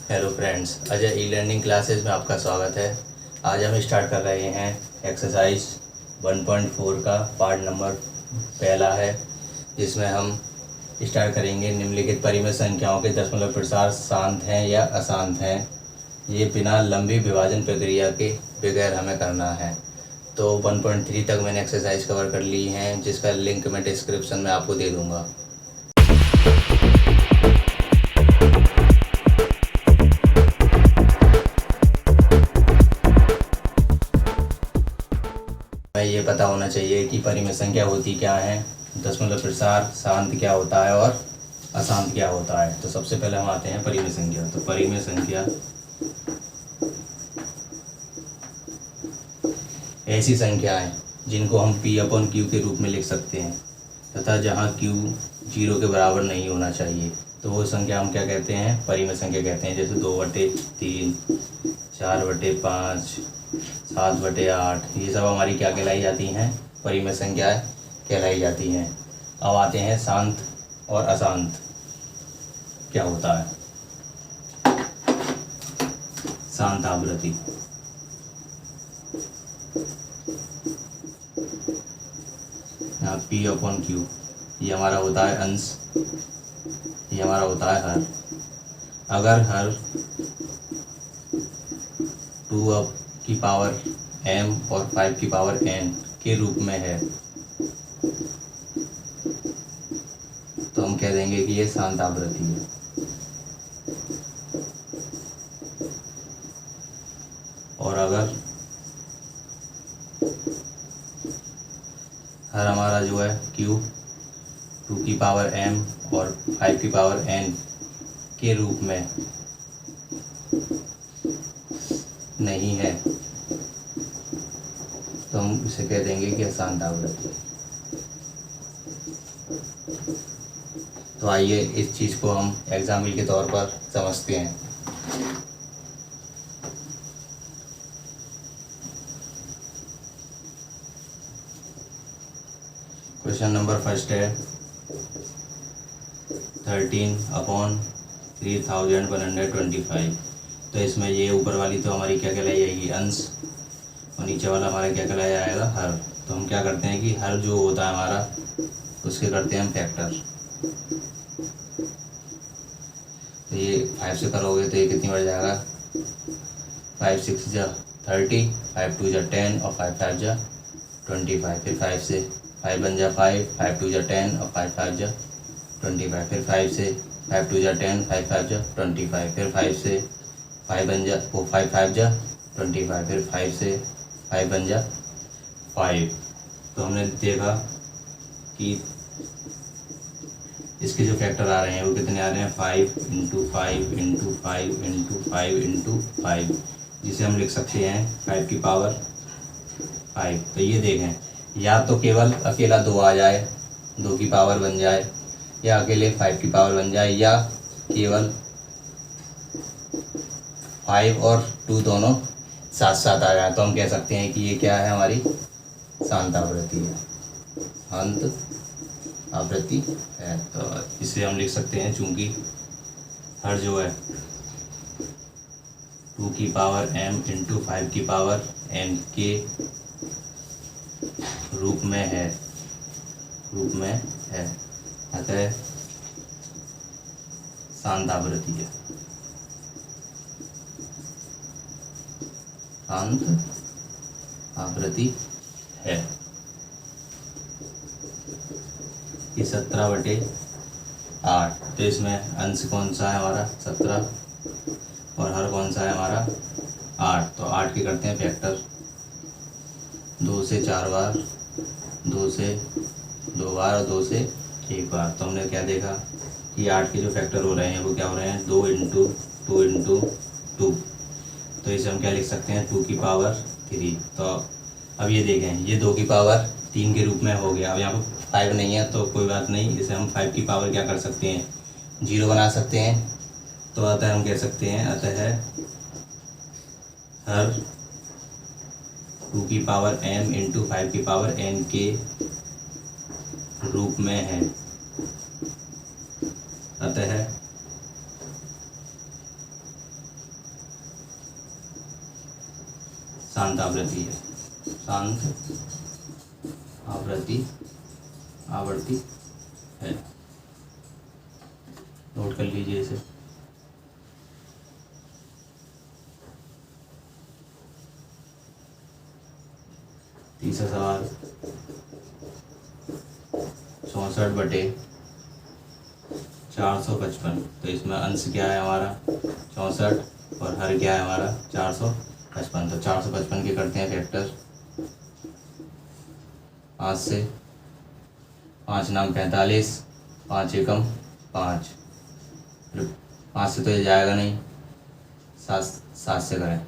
Hello friends, Ajay e learning classes में आपका स्वागत है। आज हम स्टार्ट कर रहे हैं एक्सरसाइज 1.4 का पार्ट नंबर पहला है, जिसमें हम स्टार्ट करेंगे। निम्नलिखित परिमेय संख्याओं के दशमलव प्रसार शांत हैं या अशांत हैं, ये बिना लंबी विभाजन प्रक्रिया के बगैर हमें करना है। तो 1.3 तक मैंने एक्सरसाइज कवर कर ली हैं, जिसका लिंक मैं डिस्क्रिप्शन में आपको दे दूँगा। ये पता होना चाहिए कि परिमेय संख्या होती क्या है, दशमलव प्रसार शांत क्या होता है और अशांत क्या होता है। तो सबसे पहले हम आते हैं परिमेय संख्या। तो परिमेय संख्या ऐसी संख्याएं जिनको हम P/Q के रूप में लिख सकते हैं तथा जहां Q 0 के बराबर नहीं होना चाहिए, तो वो संख्या हम क्या कहते हैं, परिमेय संख्या कहते हैं। जैसे 2/3, 4/5, 7/8, ये सब हमारी क्या कहलाई जाती हैं, परिमेय संख्याएं कहलाई जाती हैं। अब आते हैं शांत और अशांत क्या होता है। शांत आवृत्ति यहाँ P/Q, ये हमारा होता है अंश, ये हमारा होता है हर। अगर हर 2 की पावर m और 5 की पावर n के रूप में है, तो हम कह देंगे कि ये शांत आवृत्ति है। और अगर हर हमारा जो है Q 2 की पावर m और 5 की पावर n के रूप में नहीं है, तो हम इसे कह देंगे कि अशांत आवृत्ति। तो आइए इस चीज़ को हम एग्जाम्पल के तौर पर समझते हैं। क्वेश्चन नंबर फर्स्ट है 13/3125। तो इसमें ये ऊपर वाली तो हमारी क्या कहलाई जाएगी, अंश, और नीचे वाला हमारा क्या कहलाया जाएगा, हर। तो हम क्या करते हैं कि हर जो होता है हमारा, उसके करते हैं हम फैक्टर। तो ये 5 से करोगे तो ये कितनी बढ़ जाएगा, 5 6 जा 30, 5 2 जा 10 और 5 5 जा 25। फिर 5 से 5 1 जा 5, 5 2 जा 10 और 5 5 जा 25। फिर 5 से 5 2 जा 10, 5 5 जा 25। फिर 5 से 5 बन जा 5 5 जा 25। फिर 5 से 5 बन जा 5। तो हमने देखा कि इसके जो फैक्टर आ रहे हैं वो कितने आ रहे हैं, 5 × 5 × 5 × 5 × 5, जिसे हम लिख सकते हैं 5 की पावर 5। तो ये देखें, या तो केवल अकेला 2 आ जाए, 2 की पावर बन जाए, या अकेले 5 की पावर बन जाए, या केवल 5 और 2 दोनों साथ साथ आ जाए, तो हम कह सकते हैं कि ये क्या है, हमारी शांत आवृत्ति है, शांत आवृत्ति है। तो इसे हम लिख सकते हैं, चूंकि हर जो है 2 की पावर m × 5 की पावर n के रूप में है, अतः शांत आवृत्ति है, शांत आवृत्ति है। ये 17/8। तो इसमें अंश कौन सा है हमारा, 17, और हर कौन सा है हमारा, 8। तो 8 के करते हैं फैक्टर, 2 से 4 बार, 2 से 2 बार और 2 से 1 बार। तो हमने क्या देखा कि 8 के जो फैक्टर हो रहे हैं वो क्या हो रहे हैं, 2 × 2 × 2। तो इसे हम क्या लिख सकते हैं, 2 की पावर 3। तो अब ये देखें, ये 2 की पावर 3 के रूप में हो गया। अब यहाँ पर 5 नहीं है तो कोई बात नहीं, इसे हम 5 की पावर क्या कर सकते हैं, 0 बना सकते हैं। तो अतः हम कह सकते हैं, अतः हर 2 की पावर m × 5 की पावर n के रूप में है, अतः शांत आवृत्ति है, शांत आवृत्ति है। नोट कर लीजिए इसे। तीसरा सवाल 64/455। तो इसमें अंश क्या है हमारा 64 और हर क्या है हमारा 455। तो 455 के करते हैं फैक्टर। 5 से 5 नाम 45, 5 एकम 5, 5 से तो ये जाएगा नहीं, 7 से करें,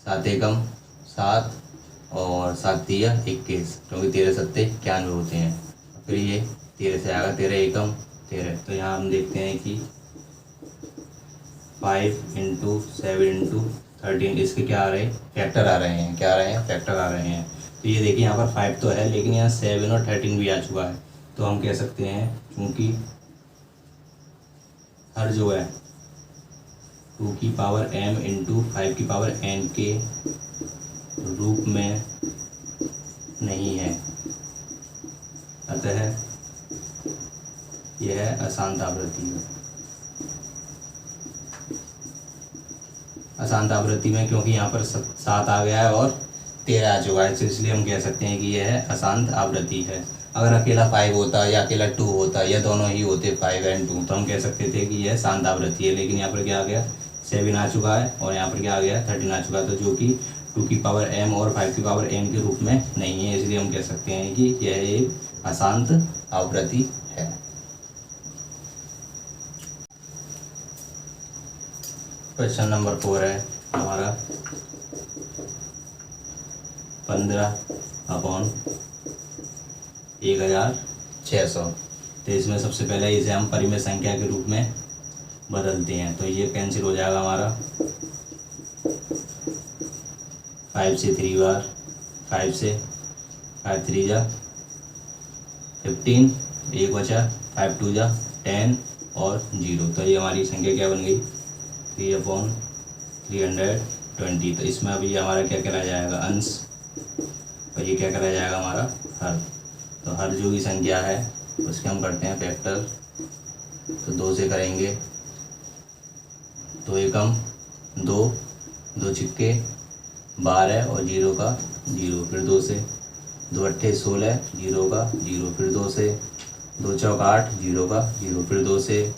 7 एकम 7 और 7 तिया 21, क्योंकि 13 सत्ते 91 होते हैं। फिर ये 13 से आएगा, 13 एकम 13। तो यहाँ हम देखते हैं कि 5 × 7 × 13 इसके क्या आ रहे हैं, फैक्टर आ रहे हैं। क्या आ रहे हैं, फैक्टर आ रहे हैं। तो ये देखिए यहाँ पर 5 तो है, लेकिन यहाँ 7 और 13 भी आ चुका है। तो हम कह सकते हैं क्योंकि हर जो है 2 की पावर m × 5 की पावर n के रूप में नहीं है, अतः यह अशांत आवृत्ति है। अशांत आवृत्ति में क्योंकि यहाँ पर 7 आ गया है और 13 आ चुका है, इसलिए हम कह सकते हैं कि यह अशांत आवृत्ति है। अगर अकेला 5 होता या अकेला 2 होता या दोनों ही होते 5 और 2, तो हम कह सकते थे कि यह शांत आवृत्ति है। लेकिन यहाँ पर क्या आ गया, 7 आ चुका है और यहाँ पर क्या आ गया, 13 आ चुका है। तो जो कि 2 की पावर m और 5 की पावर n के रूप में नहीं है, इसलिए हम कह सकते हैं कि यह एक अशांत आवृत्ति है। क्वेश्चन नंबर 4 है हमारा 15/1600। तो इसमें सबसे पहले इसे हम परिमेय संख्या के रूप में बदलते हैं। तो ये कैंसिल हो जाएगा हमारा 5 से 3 बार, 5 से 5 3 जा 15, एक बचा 5 2 जा 10 और 0। तो ये हमारी संख्या क्या बन गई 3/320। तो इसमें अभी हमारा क्या करा जाएगा, अंश, और ये क्या करा जाएगा हमारा हर। तो हर जो भी संख्या है उसके हम करते हैं फैक्टर। तो 2 से करेंगे, 2 एकम 2, 2 छिक्के 12 और 0 का 0, फिर 2 से 2 अट्ठे 16, 0 का 0, फिर 2 से 2 चौक 8, 0 का 0, फिर 2 से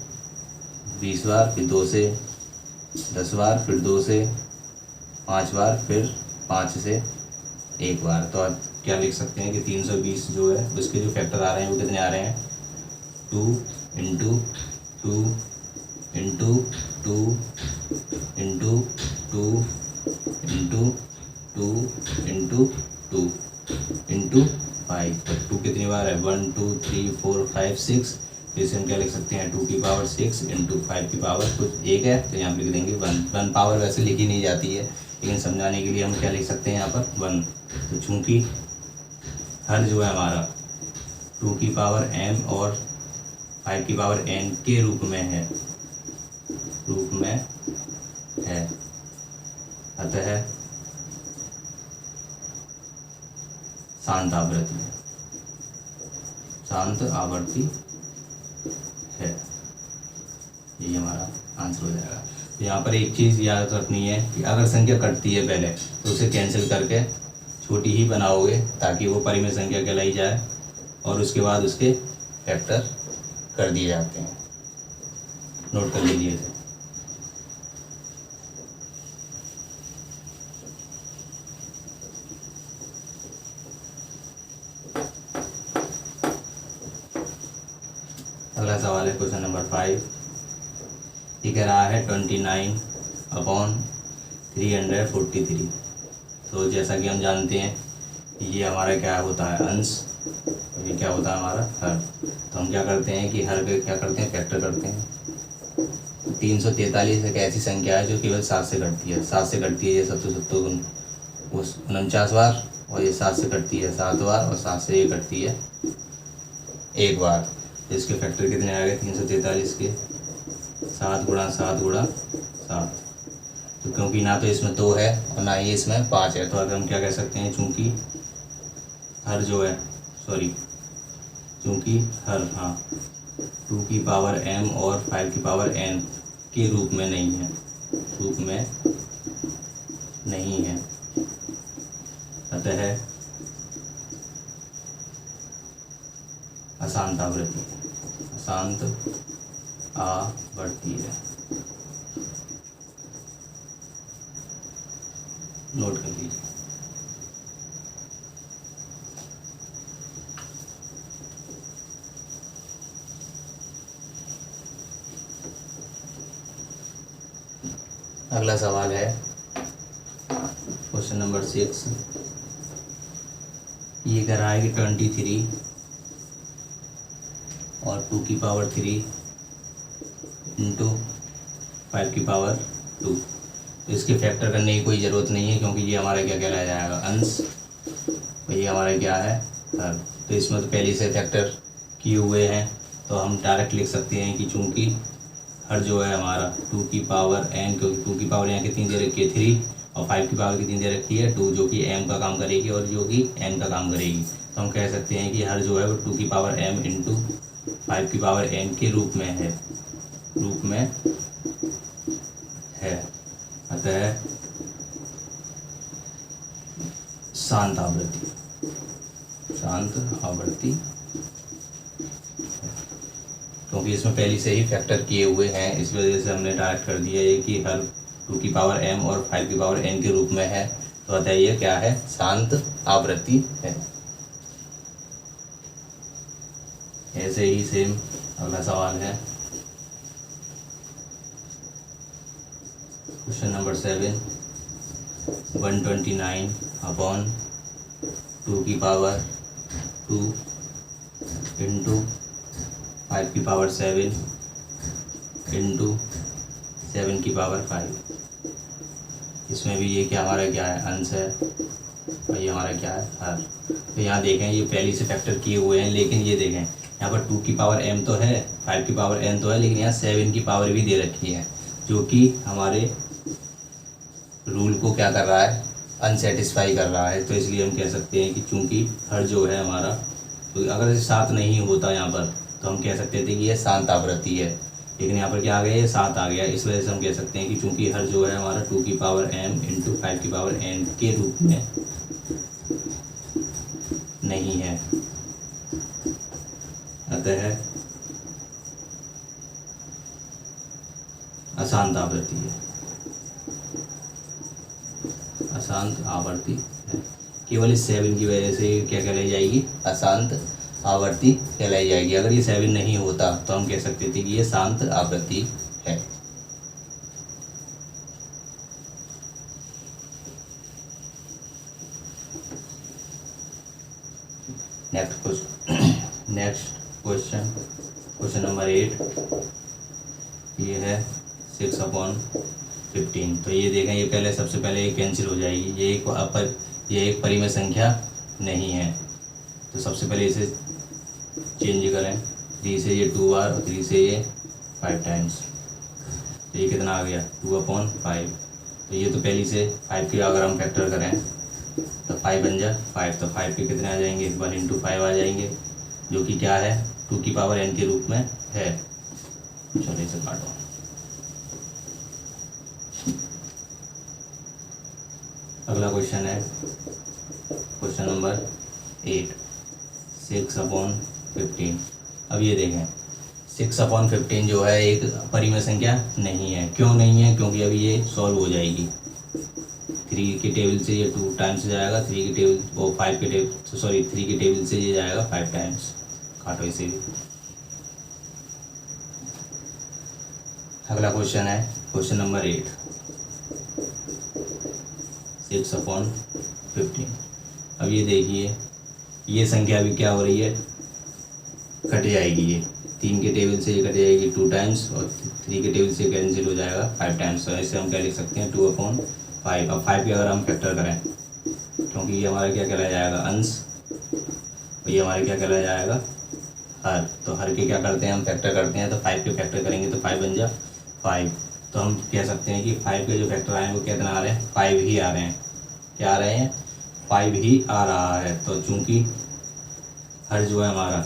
20 बार, फिर 2 से 10 बार, फिर 2 से 5 बार, फिर 5 से 1 बार। तो आप क्या लिख सकते हैं कि 320 जो है उसके जो फैक्टर आ रहे हैं वो कितने आ रहे हैं, 2 × 2 × 2 × 2 × 2 × 2 × 2 × 5। तो 2 कितनी बार है, 1 2 3 4 5 6। तो इसे हम क्या लिख सकते हैं, 2 की पावर 6 × 5 की पावर कुछ 1 है, तो यहाँ पर लिख देंगे 1 पावर वैसे लिखी नहीं जाती है, लेकिन समझाने के लिए हम क्या लिख सकते हैं यहाँ पर 1। तो चूंकि हर जो है हमारा 2 की पावर m और 5 की पावर n के रूप में है, अतः शांत आवृत्ति है। ये हमारा आंसर हो जाएगा। तो यहाँ पर एक चीज़ याद रखनी है कि अगर संख्या कटती है पहले तो उसे कैंसिल करके छोटी ही बनाओगे ताकि वो परिमेय संख्या कहलाई जाए, और उसके बाद उसके फैक्टर कर दिए जाते हैं। नोट कर लीजिए इसे। अगला सवाल है क्वेश्चन नंबर 5। ये कह रहा है 29/343। तो जैसा कि हम जानते हैं ये हमारा क्या होता है, अंश, ये क्या होता है हमारा हर। तो हम क्या करते हैं कि हर पे क्या करते हैं, फैक्टर करते हैं। 343 एक ऐसी संख्या है जो केवल 7 से कटती है। 7 से कटती है ये 7 49 बार, और ये 7 से कटती है 7 बार, और 7 से ये कटती है 1 बार। तो इसके फैक्टर कितने आ गए 343 के, 7 × 7 × 7। तो क्योंकि ना तो इसमें 2 है और ना ही इसमें 5 है, तो अगर हम क्या कह सकते हैं, चूँकि हर जो है, चूँकि हर, हाँ, 2 की पावर m और 5 की पावर n के रूप में नहीं है, रूप में नहीं है, अतः अशांत आवृत्ति है, अशांत आवृत्ति है। नोट कर लीजिए। अगला सवाल है क्वेश्चन नंबर 6। ये कह रहा है कि 23 और 2 की पावर 3 इंटू 5 की पावर 2। तो इसके फैक्टर करने की कोई ज़रूरत नहीं है, क्योंकि ये हमारा क्या कहलाया जाएगा, अंश, और ये हमारा क्या है, हर। तो इसमें तो पहले से फैक्टर किए हुए हैं, तो हम डायरेक्ट लिख सकते हैं कि चूँकि हर जो है हमारा 2 की पावर n, क्योंकि 2 की पावर यहाँ कितनी दे रखी है 3, और 5 की पावर कितनी दे रखी है 2, जो कि m का काम करेगी और जो कि n का काम करेगी। तो हम कह सकते हैं कि हर जो है वो 2 की पावर m इंटू 5 की पावर n के रूप में है, अतः शांत आवृत्ति, क्योंकि इसमें पहले से ही फैक्टर किए हुए हैं, इस वजह से हमने डायरेक्ट कर दिया है कि हर 2 की पावर m और 5 की पावर n के रूप में है, तो अतः ये क्या है, शांत आवृत्ति है। ऐसे ही सेम अगला सवाल है क्वेश्चन नंबर 7। 129 अपॉन 2 की पावर 2 इंटू 5 की पावर 7 इंटू 7 की पावर 5। इसमें भी ये क्या हमारा क्या है, अंश है, और ये हमारा क्या है, हर। तो यहाँ देखें ये पहले से फैक्टर किए हुए हैं, लेकिन ये देखें यहाँ पर 2 की पावर m तो है, 5 की पावर n तो है, लेकिन यहाँ 7 की पावर भी दे रखी है, जो कि हमारे रूल को क्या कर रहा है, अनसेटिस्फाई कर रहा है। तो इसलिए हम कह सकते हैं कि चूँकि हर जो है हमारा, तो अगर इसे 7 नहीं होता यहाँ पर, तो हम कह सकते थे कि यह शांत आवृत्ति है, लेकिन यहाँ पर क्या आ गया, ये 7 आ गया। इस वजह से हम कह सकते हैं कि चूँकि हर जो है हमारा 2 की पावर m इंटू 5 की पावर n के रूप में नहीं है, अतः अशांत आवृत्ति है, अशांत आवृत्ति है। केवल इस 7 की वजह से क्या कहलाई जाएगी, अशांत आवृत्ति कहलाई जाएगी। अगर ये 7 नहीं होता तो हम कह सकते थे कि ये शांत आवृत्ति है। Next question number 8। ये है 6/15। तो ये देखें, ये पहले सबसे पहले ये कैंसिल हो जाएगी, ये एक परिमेय संख्या नहीं है, तो सबसे पहले इसे चेंज करें, 3 से ये 2 बार और 3 से ये 5 टाइम्स, तो ये कितना आ गया, 2/5। तो ये तो पहली से 5 की अगर हम फैक्टर करें तो 5 बन जा 5, तो 5 के कितने आ जाएंगे, 1 इंटू 5 आ जाएंगे, जो कि क्या है, 2 की पावर n के रूप में है। चलो इसे काटो। अगला क्वेश्चन है क्वेश्चन नंबर 8, 6/15। अब ये देखें, 6/15 जो है एक परिमेय संख्या नहीं है। क्यों नहीं है, क्योंकि अभी ये सॉल्व हो जाएगी। 3 के टेबल से ये 2 टाइम्स जाएगा, 3 के टेबल और 5 के टेबल, सॉरी 3 के टेबल से ये जाएगा 5 टाइम्स। काटो इसे भी। अगला क्वेश्चन है क्वेश्चन नंबर 8, 6/15। अब ये देखिए, ये संख्या भी क्या हो रही है, कट जाएगी। ये 3 के टेबल से ये कट जाएगी 2 टाइम्स, और 3 के टेबल से कैंसिल हो जाएगा 5 टाइम्स। तो ऐसे हम क्या लिख सकते हैं, 2/5। अब 5 की अगर हम फैक्टर करें, क्योंकि ये हमारा क्या कहलाया जाएगा, अंश, और ये हमारा क्या कहलाया जाएगा, हर। तो हर के क्या करते हैं हम, फैक्टर करते हैं, तो 5 के फैक्टर करेंगे तो 5 बन जा 5। तो हम कह सकते हैं कि 5 के जो फैक्टर आए हैं वो कितना आ रहे हैं, 5 ही आ रहे हैं। क्या आ रहे हैं, 5 ही आ रहा है। तो चूंकि हर जो है हमारा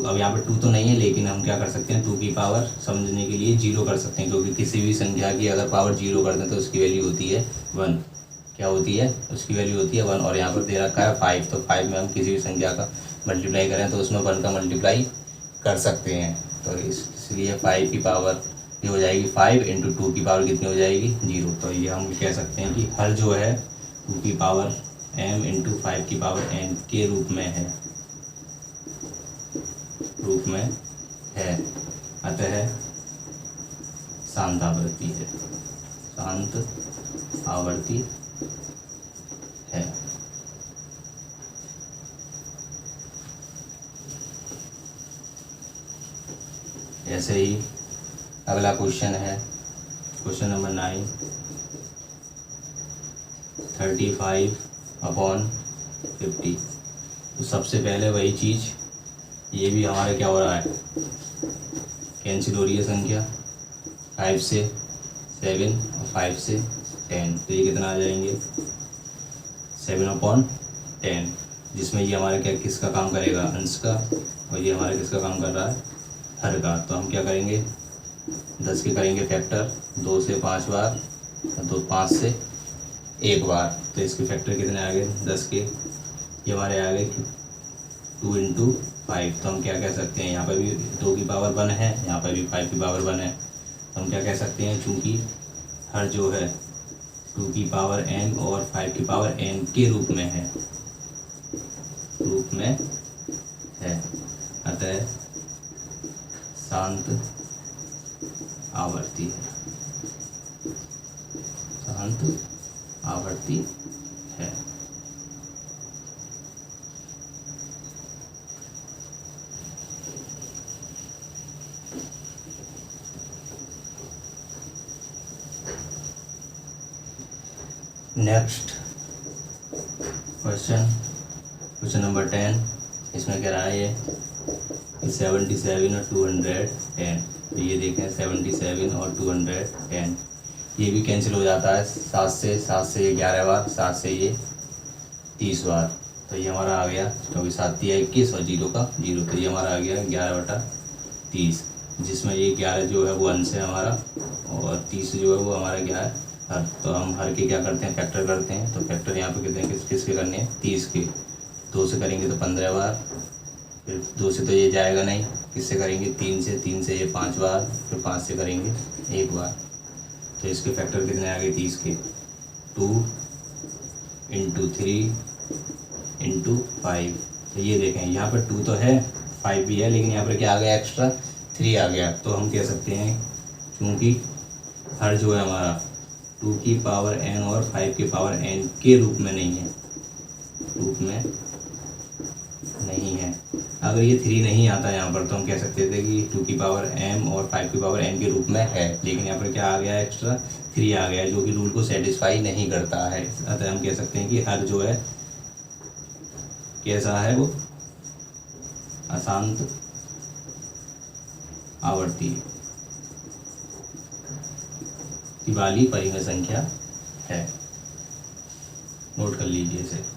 अब यहाँ पे 2 तो नहीं है, लेकिन हम क्या कर सकते हैं 2 की पावर समझने के लिए 0 कर सकते हैं, क्योंकि किसी भी संख्या की अगर पावर 0 कर दें तो उसकी वैल्यू होती है 1। क्या होती है, उसकी वैल्यू होती है 1। और यहाँ पर दे रखा है 5, तो 5 में हम किसी भी संख्या का मल्टीप्लाई करें तो उसमें 1 का मल्टीप्लाई कर सकते हैं। तो इसलिए 5 की पावर ये हो जाएगी 5 इंटू 2 की पावर कितनी हो जाएगी, 0। तो ये हम कह सकते हैं कि हर जो है 2 की पावर m इंटू 5 की पावर n के रूप में है, अतः शांत आवृत्ति है, शांत आवर्ती है। ऐसे ही अगला क्वेश्चन है, क्वेश्चन नंबर 9, 35/50। तो सबसे पहले वही चीज़, ये भी हमारे क्या हो रहा है, कैंसिल हो रही है संख्या, 5 से 7 और 5 से 10, तो ये कितना आ जाएंगे 7/10, जिसमें ये हमारे क्या किसका काम करेगा, अंश का, और ये हमारे किसका काम कर रहा है, हर का। तो हम क्या करेंगे 10 के करेंगे फैक्टर 2 से 5 बार और 5 से 1 बार। तो इसके फैक्टर कितने आ गए 10 के, ये हमारे आ गए 2 इंटू 5। तो हम क्या कह सकते हैं, यहाँ पर भी 2 की पावर 1 है, यहाँ पर भी 5 की पावर 1 है। तो हम क्या कह सकते हैं, चूँकि हर जो है 2 की पावर n और 5 की पावर n के रूप में है, अतः शांत आवर्ती है, शांत आवर्ती है। नेक्स्ट क्वेश्चन नंबर 10, इसमें कह रहा है ये 77 और 210। तो ये देखें 77 और 210, ये भी कैंसिल हो जाता है 7 से ये 11 बार, 7 से ये 30 बार। तो ये हमारा आ गया, क्योंकि 7 या 21 और 0 का 0, तो ये हमारा आ गया 11/30, जिसमें ये 11 जो है वो अंश है हमारा, और 30 जो है वो हमारा क्या है, हर। तो हम हर के क्या करते हैं, फैक्टर करते हैं। तो फैक्टर यहाँ पे कितने किसके करने हैं, 30 के। 2 से करेंगे तो 15 बार, फिर 2 से तो ये जाएगा नहीं, किससे करेंगे 3 से, 3 से ये 5 बार, फिर 5 से करेंगे 1 बार। तो इसके फैक्टर कितने आ गए 30 के, 2 इंटू 3 इंटू 5। तो ये देखें यहाँ पर 2 तो है, 5 भी है, लेकिन यहाँ पर क्या आ गया, एक्स्ट्रा 3 आ गया। तो हम कह सकते हैं क्योंकि हर जो है हमारा 2 की पावर n और 5 की पावर n के रूप में नहीं है, अगर ये 3 नहीं आता यहाँ पर तो हम कह सकते थे कि 2 की पावर m और 5 की पावर n के रूप में है, लेकिन यहाँ पर क्या आ गया, एक्स्ट्रा 3 आ गया, जो कि रूल को सेटिस्फाई नहीं करता है। अतः हम कह सकते हैं कि हर जो है कैसा है, वो अशांत आवर्ती वाली परिमेय संख्या है। नोट कर लीजिए इसे।